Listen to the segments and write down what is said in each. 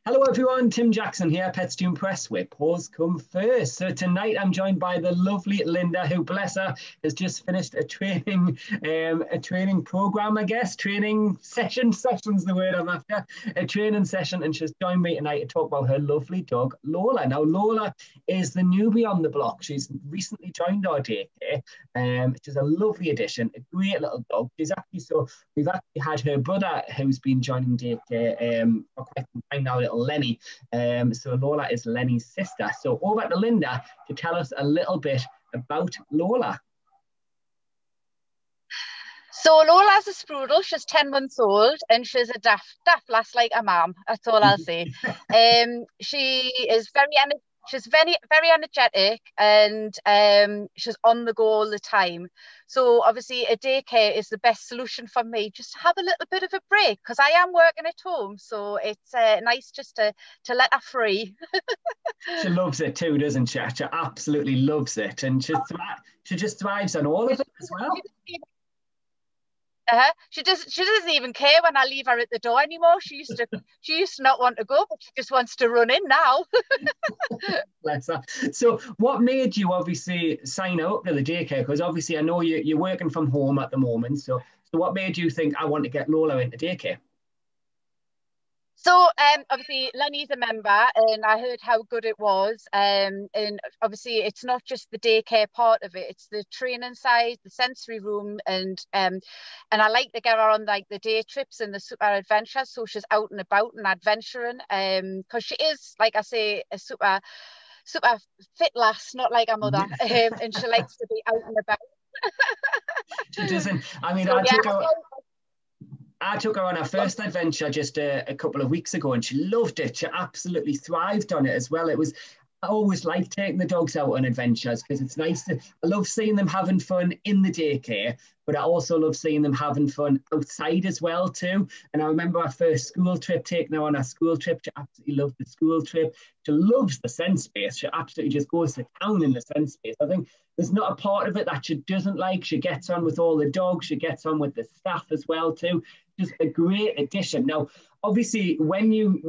Hello everyone, Tim Jackson here, Pets2impress, where paws come first. So tonight I'm joined by the lovely Lynda, who, bless her, has just finished a training program, I guess, training session's the word I'm after, a training session, and she's joined me tonight to talk about her lovely dog, Lola. Now, Lola is the newbie on the block. She's recently joined our daycare. She's a lovely addition, a great little dog. We've actually had her brother who's been joining daycare for quite some time now, little Lenny. So Lola is Lenny's sister. So over to Lynda to tell us a little bit about Lola. So Lola's a sprudel. She's 10 months old and she's a daft lass like a mum. That's all I'll say. She is very energetic, and she's on the go all the time. So obviously a daycare is the best solution for me, just to have a little bit of a break, because I am working at home. So it's nice just to let her free. She loves it too, doesn't she? She absolutely loves it, and she just thrives on all of it as well. She doesn't even care when I leave her at the door anymore. She used to not want to go, but she just wants to run in now. Bless her. So what made you obviously sign up to the daycare? Because obviously I know you're working from home at the moment. So what made you think I want to get Lola into daycare? So obviously Lenny's a member, and I heard how good it was. And obviously it's not just the daycare part of it; it's the training side, the sensory room, and I like to get her on like the day trips and the super adventures, so she's out and about and adventuring. Because she is, like I say, a super fit lass, not like her mother, and she likes to be out and about. She doesn't. I mean, So, I took her on her first adventure just a couple of weeks ago, and she loved it. She absolutely thrived on it as well. I always like taking the dogs out on adventures because it's nice I love seeing them having fun in the daycare, but I also love seeing them having fun outside as well too. And I remember our first school trip, taking her on our school trip. She absolutely loved the school trip. She loves the sense space. She absolutely just goes to town in the sense space. I think there's not a part of it that she doesn't like. She gets on with all the dogs. She gets on with the staff as well too. Just a great addition. Now, obviously, when you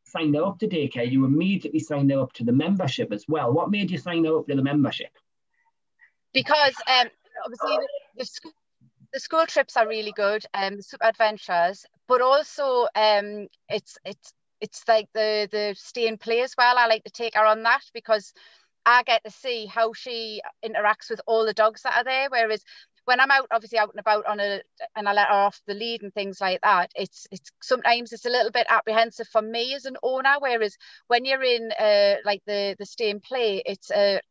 signed up to daycare, you immediately signed up to the membership as well. What made you sign up to the membership? Because obviously the school trips are really good, the super adventures, but also it's like the stay and play as well. I like to take her on that because I get to see how she interacts with all the dogs that are there. Whereas when I'm obviously out and about and I let her off the lead and things like that, it's sometimes it's a little bit apprehensive for me as an owner. Whereas when you're in like the stay and play, it's a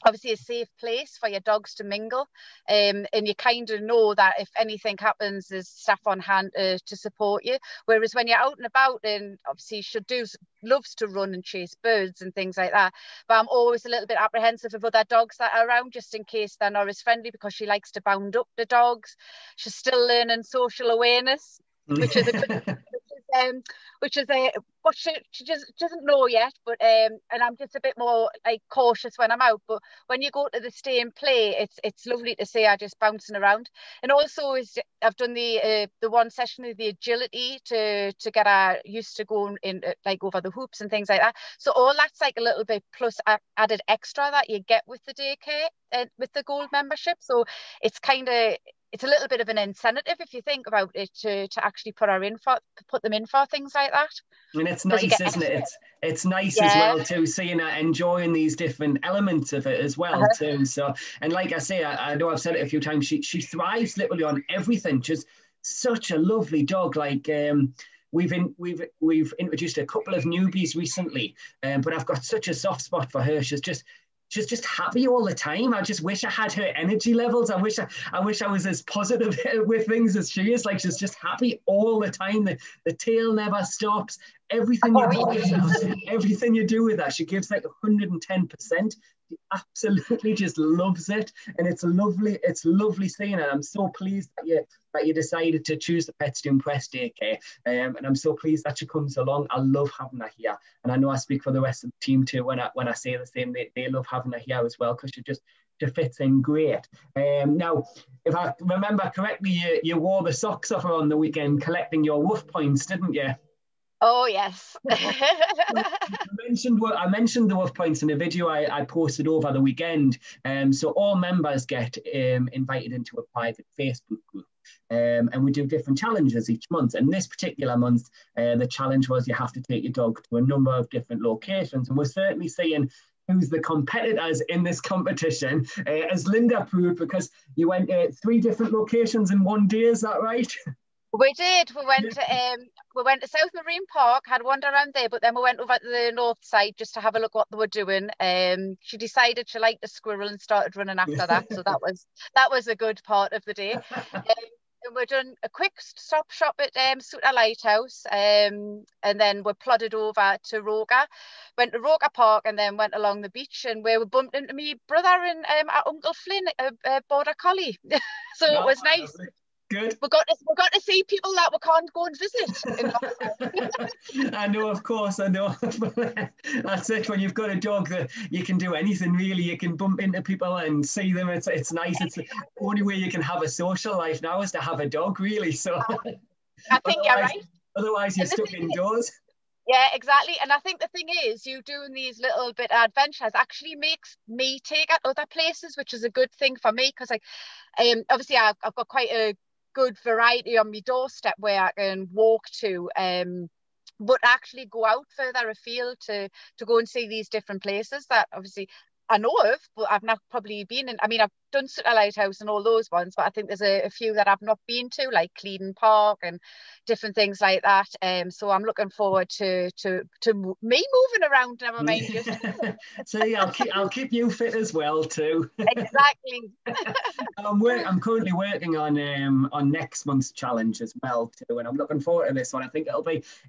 obviously a safe place for your dogs to mingle, and you kind of know that if anything happens, there's staff on hand to support you. Whereas when you're out and about, and obviously she loves to run and chase birds and things like that, but I'm always a little bit apprehensive of other dogs that are around, just in case they're not as friendly, because she likes to bound up the dogs. She's still learning social awareness, which is a good what she just doesn't know yet, but and I'm just a bit more like cautious when I'm out. But when you go to the stay and play, it's lovely to see her just bouncing around. And also I've done the one session with the agility to get her used to going in like over the hoops and things like that. So all that's like a little bit plus added extra that you get with the daycare and with the gold membership. So it's a little bit of an incentive, if you think about it, to actually put them in for things like that. And it's nice, isn't it? It's nice as well too, seeing her enjoying these different elements of it as well too. So, and like I say, I know I've said it a few times, she thrives literally on everything. She's such a lovely dog. Like we've introduced a couple of newbies recently, but I've got such a soft spot for her. She's just happy all the time. I just wish I had her energy levels. I wish I was as positive with things as she is. Like, she's just happy all the time. The tail never stops. Everything you do with her, she gives like 110%. She absolutely just loves it, and it's lovely seeing her. I'm so pleased that you decided to choose the Pets2impress daycare, and I'm so pleased that she comes along. I love having her here, and I know I speak for the rest of the team too when I say the same. They love having her here as well, because she fits in great. Now, if I remember correctly, you wore the socks off her on the weekend collecting your woof points, didn't you? Oh, yes. I mentioned the wolf points in a video I posted over the weekend. So all members get invited into a private Facebook group. And we do different challenges each month. And this particular month, the challenge was you have to take your dog to a number of different locations. And we're certainly seeing who's the competitors in this competition, as Lynda proved, because you went to 3 different locations in one day. Is that right? We did. We went to South Marine Park, had a wander around there, but then we went over to the north side just to have a look what they were doing. She decided she liked the squirrel and started running after that. So that was a good part of the day. And we're done a quick stop shop at Sutter Lighthouse, and then we plodded over to Roker, went to Roker Park, and then went along the beach, and where we bumped into me brother and our Uncle Flynn, a border collie. So it was nice. Good. We got to see people that we can't go and visit. I know, of course, I know. That's it. When you've got a dog, that you can do anything really. You can bump into people and see them. It's nice. It's the only way you can have a social life now is to have a dog, really. So I think you're right. Otherwise, you're stuck indoors. Yeah, exactly. And I think the thing is, you doing these little bit of adventures actually makes me take at other places, which is a good thing for me, because obviously I've got quite a good variety on my doorstep where I can walk to, but actually go out further afield to go and see these different places that obviously I know of, but I've not probably been in. I mean, I've done Sutter Lighthouse and all those ones, but I think there's a few that I've not been to, like Cleedon Park and different things like that. So I'm looking forward to me moving around. Never mind just. See, I'll keep you fit as well too. Exactly. I'm currently working on next month's challenge as well too, and I'm looking forward to this one. I think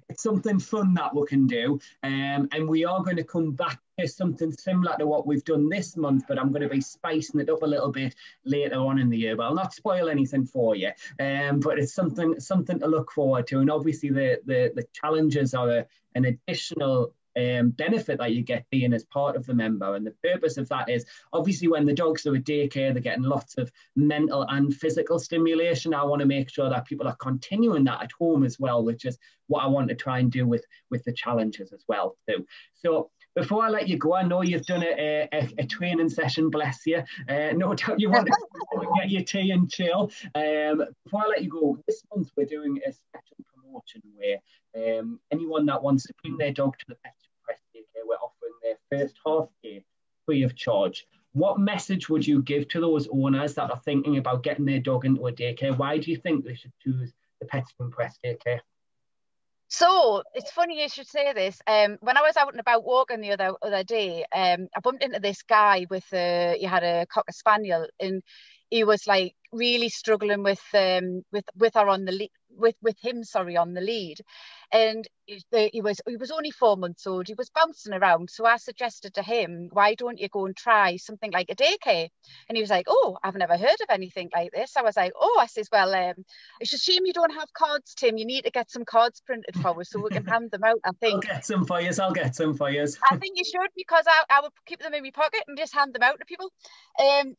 it's something fun that we can do, and we are going to come back to something similar to what we've done this month, but I'm going to be spicing it up a little bit later on in the year. But I'll not spoil anything for you. But it's something to look forward to, and obviously the challenges are an additional benefit that you get being as part of the member. And the purpose of that is obviously when the dogs are at daycare, they're getting lots of mental and physical stimulation. I want to make sure that people are continuing that at home as well, which is what I want to try and do with the challenges as well too. So before I let you go, I know you've done a training session, bless you. No doubt you want to get your tea and chill. Before I let you go, this month we're doing a special promotion where anyone that wants to bring their dog to the Pets2impress daycare, we're offering their first half day free of charge. What message would you give to those owners that are thinking about getting their dog into a daycare? Why do you think they should choose the Pets2impress daycare? So it's funny you should say this. When I was out and about walking the other day, I bumped into this guy he had a cocker spaniel, and he was like really struggling with her on the lead, with him, sorry, on the lead. And he was only 4 months old. He was bouncing around. So I suggested to him, why don't you go and try something like a daycare? And he was like, oh, I've never heard of anything like this. I was like, oh, I says, well, it's a shame you don't have cards, Tim. You need to get some cards printed for us so we can hand them out, I think. I'll get some for you. I think you should, because I would keep them in my pocket and just hand them out to people.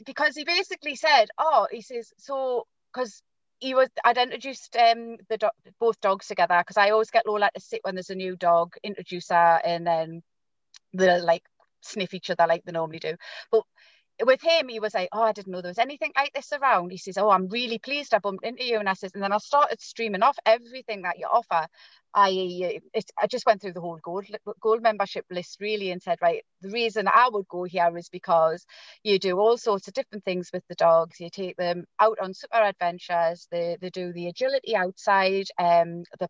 Because he basically said, he says, so, because I'd introduced both dogs together, because I always get Lola to sit when there's a new dog, introduce her, and then they'll like sniff each other like they normally do. But with him, he was like, oh, I didn't know there was anything like this around. He says, oh, I'm really pleased I bumped into you. And I says, and then I started streaming off everything that you offer. I just went through the whole gold membership list really, and said, right, the reason I would go here is because you do all sorts of different things with the dogs. You take them out on super adventures. They do the agility outside, the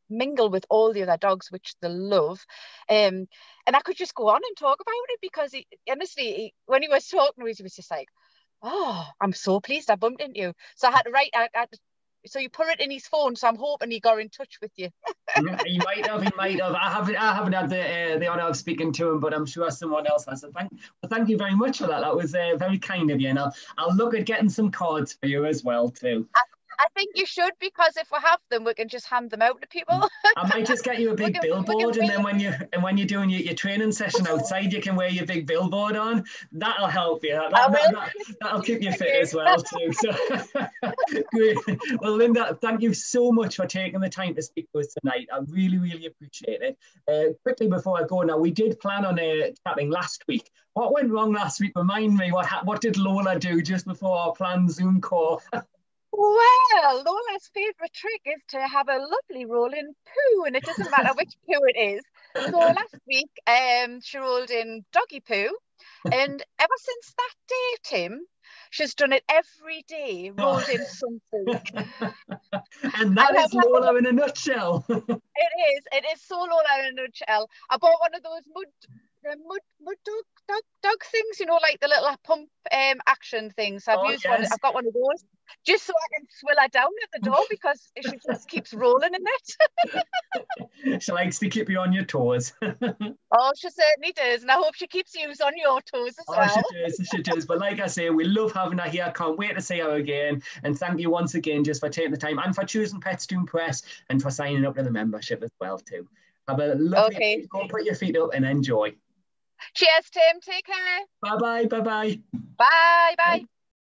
mingle with all the other dogs, which they love. And I could just go on and talk about it, because honestly, when he was talking, he was just like, oh, I'm so pleased I bumped into you. So I had to write, so you put it in his phone, so I'm hoping he got in touch with you. He might have. I haven't had the honour of speaking to him, but I'm sure someone else has. So thank you very much for that. That was very kind of you, and I'll look at getting some cards for you as well too. I think you should, because if we have them, we can just hand them out to people. I might just get you a big billboard, and then when you're doing your training session outside, you can wear your big billboard on. That'll help you. That'll keep you fit as well too. So great. Well, Lynda, thank you so much for taking the time to speak to us tonight. I really, really appreciate it. Quickly before I go now, we did plan on chatting last week. What went wrong last week? Remind me, what did Lola do just before our planned Zoom call? Well, Lola's favourite trick is to have a lovely rolling poo, and it doesn't matter which poo it is. So last week, she rolled in doggy poo, and ever since that day, Tim, she's done it every day, rolled in something. And that is Lola in a nutshell. It is so Lola in a nutshell. I bought one of those mud dog things, you know, like the little pump action things. I've used one. I've got one of those just so I can swill her down at the door, because she just keeps rolling in it. She likes to keep you on your toes. Oh, she certainly does, and I hope she keeps you on your toes as well. She does. But like I say, we love having her here. Can't wait to see her again. And thank you once again just for taking the time and for choosing Pets2impress and for signing up to the membership as well too. Have a lovely day. Go put your feet up and enjoy. Cheers, Tim. Take care. Bye-bye. Bye-bye. Bye-bye.